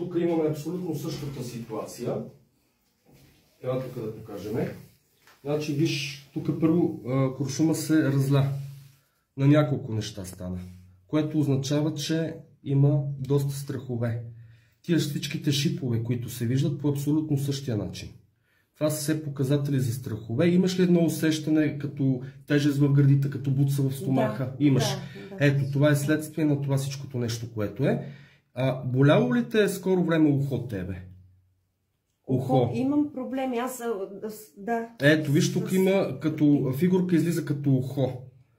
Тук имаме абсолютно същата ситуация. Ела тук да покажем. Значи, виж, тук първо куршума се разля. На няколко неща стана. Което означава, че има доста страхове. Тия всичките шипове, които се виждат по абсолютно същия начин. Това са все показатели за страхове. Имаш ли едно усещане като тежест в гърдите, като буца в стомаха? Да, имаш. Да. Ето, това е следствие на това всичкото нещо, което е. Боляло ли те скоро време ухо тебе? Ухо. Имам проблеми. Да. Ето, виж, тук има като фигурка, излиза като ухо.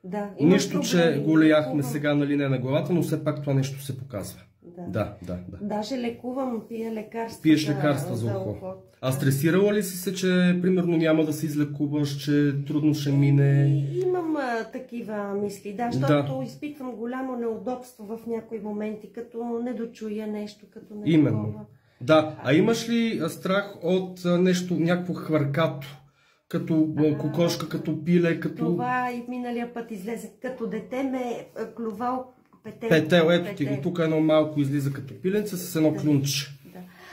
Да, нищо, че го леяхме сега, нали, не на главата, но все пак това нещо се показва. Да. Даже лекувам, пия лекарства. Пиеш лекарства за ухо. А стресирала ли си се, че примерно няма да се излекуваш, че трудно ще мине? Имам такива мисли, да, защото изпитвам голямо неудобство в някои моменти, като не дочуя нещо, като не Именно. Да, а имаш ли страх от нещо, някакво хвъркато? Като кокошка, като пиле, като... Това и миналия път излезе. Като дете ме клювал петел. Петел, ето ти го. Тук едно малко излиза като пиленце с едно клюнче.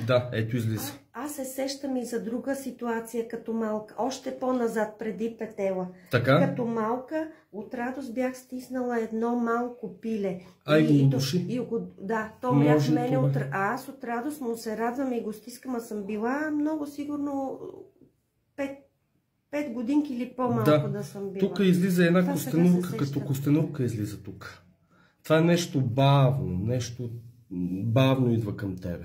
Да, ето излиза. Аз се сещам и за друга ситуация като малка. Още по-назад, преди петела. Така? Като малка, от радост бях стиснала едно малко пиле. И го души? Да, то бях мене. Аз от радост му се радвам и го стискам, а съм била много сигурно 5 годинки или по-малко да съм била. Тук излиза една костенурка, като костенурка излиза тук. Това е нещо бавно идва към тебе.